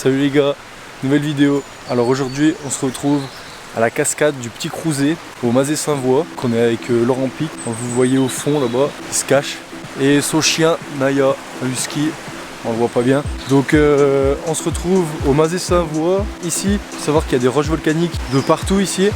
Salut les gars, nouvelle vidéo. Alors aujourd'hui on se retrouve à la cascade du Petit Crouzet au Mazet-Saint-Voix, qu'on est avec Laurent Pic. Vous voyez au fond là-bas, il se cache. Et son chien Naya, un husky, on le voit pas bien. Donc on se retrouve au Mazet-Saint-Voix. Ici, il faut savoir qu'il y a des roches volcaniques de partout ici.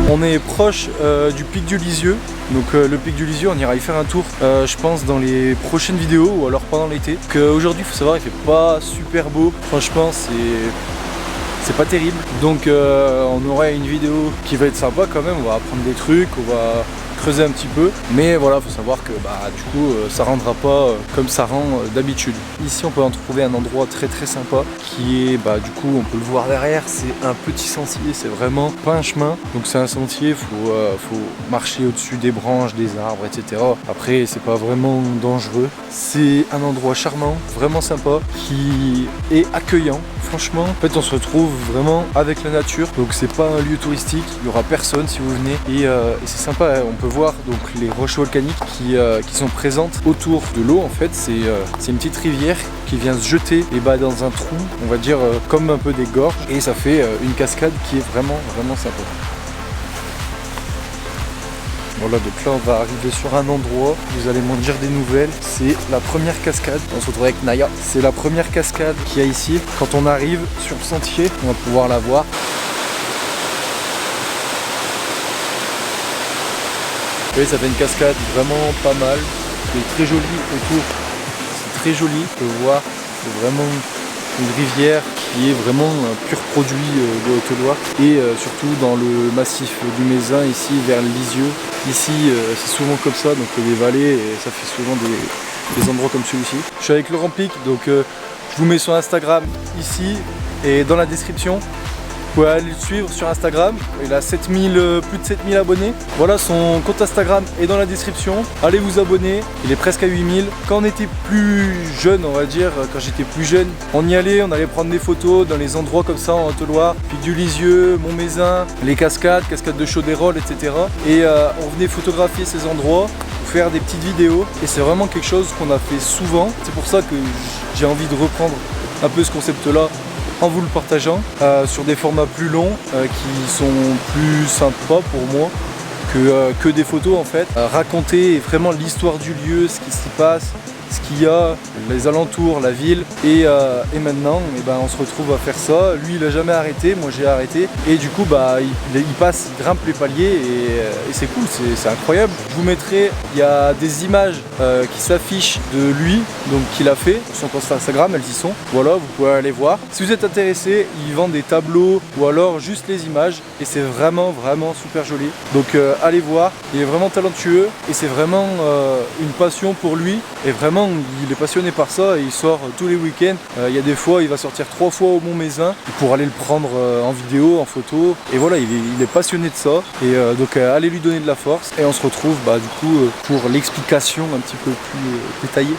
On est proche du pic du Lisieux, donc le pic du Lisieux on ira y faire un tour je pense dans les prochaines vidéos ou alors pendant l'été. Aujourd'hui il faut savoir il fait pas super beau, franchement c'est pas terrible, donc on aura une vidéo qui va être sympa quand même, on va apprendre des trucs, on va creuser un petit peu, mais voilà, faut savoir que du coup ça rendra pas comme ça rend d'habitude. Ici on peut en trouver un endroit très sympa qui est du coup on peut le voir derrière, c'est un petit sentier, c'est vraiment pas un chemin, donc c'est un sentier, faut marcher au-dessus des branches, des arbres, etc. Après c'est pas vraiment dangereux, c'est un endroit charmant, vraiment sympa, qui est accueillant. Franchement, en fait on se retrouve vraiment avec la nature, donc c'est pas un lieu touristique, il y aura personne si vous venez, et c'est sympa, hein. On peut voir donc les roches volcaniques qui sont présentes autour de l'eau. En fait c'est une petite rivière qui vient se jeter dans un trou, on va dire comme un peu des gorges, et ça fait une cascade qui est vraiment sympa. Voilà, donc là on va arriver sur un endroit, vous allez m'en dire des nouvelles, c'est la première cascade, on se retrouve avec Naya, c'est la première cascade qu'il y a ici. Quand on arrive sur le sentier, on va pouvoir la voir. Vous voyez, ça fait une cascade vraiment pas mal, c'est très joli autour, c'est très joli, on peut voir, c'est vraiment une rivière qui est vraiment un pur produit de Haute-Loire, et surtout dans le massif du Mézin, ici vers le Lisieux. Ici c'est souvent comme ça, donc il y a des vallées et ça fait souvent des endroits comme celui-ci. Je suis avec Laurent Pic, donc je vous mets son Instagram ici et dans la description. Vous pouvez aller le suivre sur Instagram, il a plus de 7000 abonnés. Voilà, son compte Instagram est dans la description, allez vous abonner, il est presque à 8000. Quand on était plus jeune, on va dire, quand j'étais plus jeune, on y allait, on allait prendre des photos dans les endroits comme ça en Haute-Loire, Pic du Lisieux, Montmézin, les cascades de Chaudérolles, etc. Et on venait photographier ces endroits, faire des petites vidéos, et c'est vraiment quelque chose qu'on a fait souvent. C'est pour ça que j'ai envie de reprendre un peu ce concept-là en vous le partageant sur des formats plus longs qui sont plus sympas pour moi que des photos en fait. Raconter vraiment l'histoire du lieu, ce qui s'y passe, ce qu'il y a, les alentours, la ville, et maintenant on se retrouve à faire ça. Lui il a jamais arrêté, moi j'ai arrêté, et du coup il passe, il grimpe les paliers, et c'est cool, c'est incroyable. Je vous mettrai, il y a des images qui s'affichent de lui, donc qu'il a fait, son compte Instagram, elles y sont, voilà, vous pouvez aller voir. Si vous êtes intéressé, il vend des tableaux ou alors juste les images, et c'est vraiment super joli, donc allez voir, il est vraiment talentueux, et c'est vraiment une passion pour lui, et vraiment il est passionné par ça, et il sort tous les week-ends. Il y a des fois il va sortir 3 fois au Montmézin pour aller le prendre en vidéo, en photo, et voilà, il est passionné de ça, et donc allez lui donner de la force, et on se retrouve du coup pour l'explication un petit peu plus détaillée.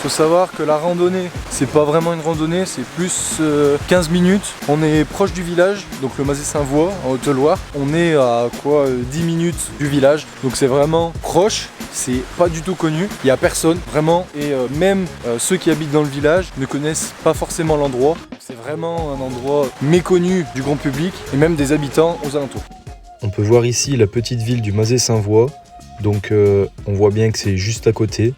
Faut savoir que la randonnée, c'est pas vraiment une randonnée, c'est plus 15 minutes. On est proche du village, donc le Mazet-Saint-Voix en Haute-Loire. On est à 10 minutes du village, donc c'est vraiment proche. C'est pas du tout connu, il n'y a personne vraiment, et même ceux qui habitent dans le village ne connaissent pas forcément l'endroit. C'est vraiment un endroit méconnu du grand public et même des habitants aux alentours. On peut voir ici la petite ville du Mazet-Saint-Voix, donc on voit bien que c'est juste à côté.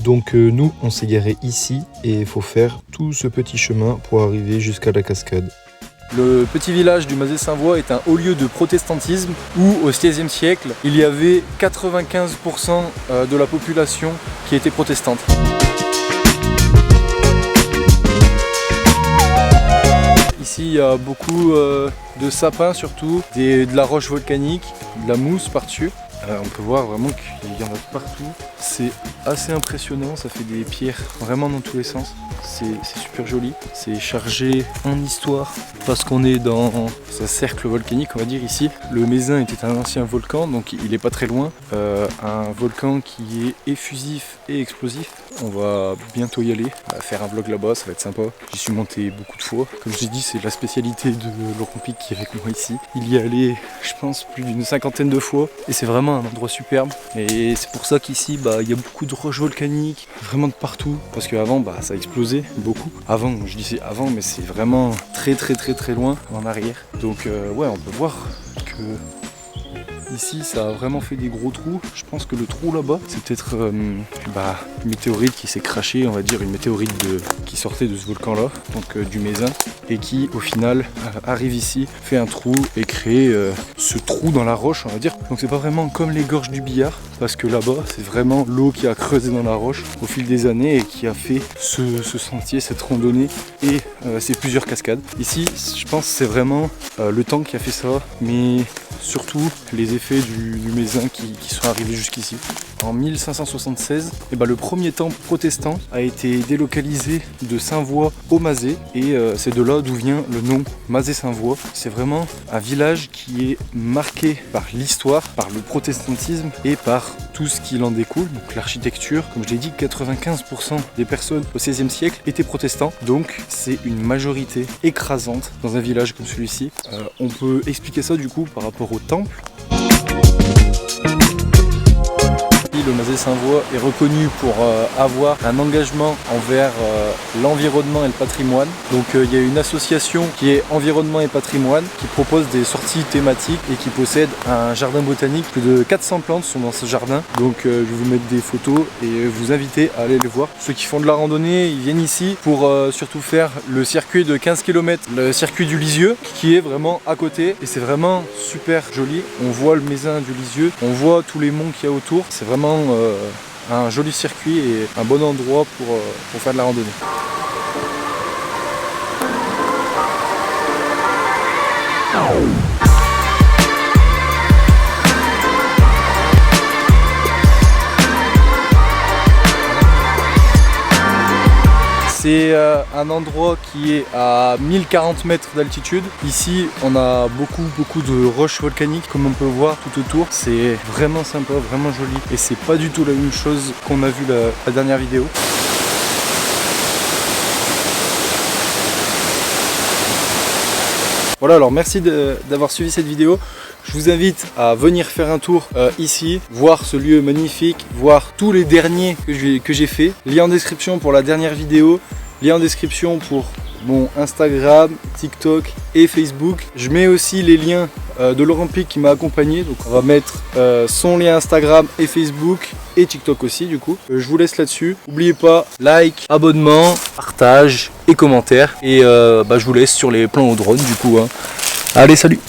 Donc nous on s'est garé ici et il faut faire tout ce petit chemin pour arriver jusqu'à la cascade. Le petit village du Mazet-Saint-Voix est un haut lieu de protestantisme où au XVIe siècle il y avait 95% de la population qui était protestante. Ici il y a beaucoup de sapins surtout, de la roche volcanique, de la mousse par-dessus. On peut voir vraiment qu'il y en a partout. C'est assez impressionnant, ça fait des pierres vraiment dans tous les sens. C'est super joli, c'est chargé en histoire parce qu'on est dans un cercle volcanique, on va dire ici. Le Mézin était un ancien volcan, donc il est pas très loin. Un volcan qui est effusif et explosif. On va bientôt y aller, on va faire un vlog là-bas, ça va être sympa. J'y suis monté beaucoup de fois. Comme j'ai dit, c'est la spécialité de Laurent Pic qui est avec moi ici. Il y est allé, je pense, plus d'une 50aine de fois et c'est vraiment un endroit superbe. Et c'est pour ça qu'ici, il y a beaucoup de roches volcaniques, vraiment de partout. Parce qu'avant, ça a explosé beaucoup. Avant, je dis c'est avant, mais c'est vraiment très loin en arrière. Donc ouais, on peut voir que ici ça a vraiment fait des gros trous. Je pense que le trou là-bas, c'est peut-être une météorite qui s'est crachée, on va dire une météorite qui sortait de ce volcan là, donc du Mézin, et qui au final arrive ici, fait un trou et crée ce trou dans la roche, on va dire. Donc c'est pas vraiment comme les gorges du Billard, parce que là-bas c'est vraiment l'eau qui a creusé dans la roche au fil des années et qui a fait ce sentier, cette randonnée et ces plusieurs cascades. Ici je pense que c'est vraiment le temps qui a fait ça, mais surtout les effets du Mézin qui sont arrivés jusqu'ici. En 1576, le premier temple protestant a été délocalisé de Saint-Voix au Mazet et c'est de là d'où vient le nom Mazet-Saint-Voix. C'est vraiment un village qui est marqué par l'histoire, par le protestantisme et par tout ce qui en découle. Donc l'architecture, comme je l'ai dit, 95% des personnes au XVIe siècle étaient protestants, donc c'est une majorité écrasante dans un village comme celui-ci. On peut expliquer ça du coup par rapport au temple. Le Mazet-Saint-Voix est reconnu pour avoir un engagement envers l'environnement et le patrimoine. Donc il y a une association qui est Environnement et Patrimoine qui propose des sorties thématiques et qui possède un jardin botanique. Plus de 400 plantes sont dans ce jardin. Donc je vais vous mettre des photos et vous inviter à aller les voir. Ceux qui font de la randonnée, ils viennent ici pour surtout faire le circuit de 15 km, le circuit du Lisieux qui est vraiment à côté et c'est vraiment super joli. On voit le Mézin du Lisieux, on voit tous les monts qu'il y a autour. C'est vraiment un joli circuit et un bon endroit pour faire de la randonnée. C'est un endroit qui est à 1040 mètres d'altitude. Ici, on a beaucoup de roches volcaniques, comme on peut voir tout autour. C'est vraiment sympa, vraiment joli. Et c'est pas du tout la même chose qu'on a vu la dernière vidéo. Voilà, alors merci d'avoir suivi cette vidéo. Je vous invite à venir faire un tour ici, voir ce lieu magnifique, voir tous les derniers que j'ai fait. Lien en description pour la dernière vidéo, lien en description pour mon Instagram, TikTok et Facebook. Je mets aussi les liens de Laurent Pic qui m'a accompagné. Donc on va mettre son lien Instagram et Facebook et TikTok aussi du coup. Je vous laisse là-dessus. N'oubliez pas, like, abonnement, partage et commentaire. Et je vous laisse sur les plans au drone du coup. Allez, salut!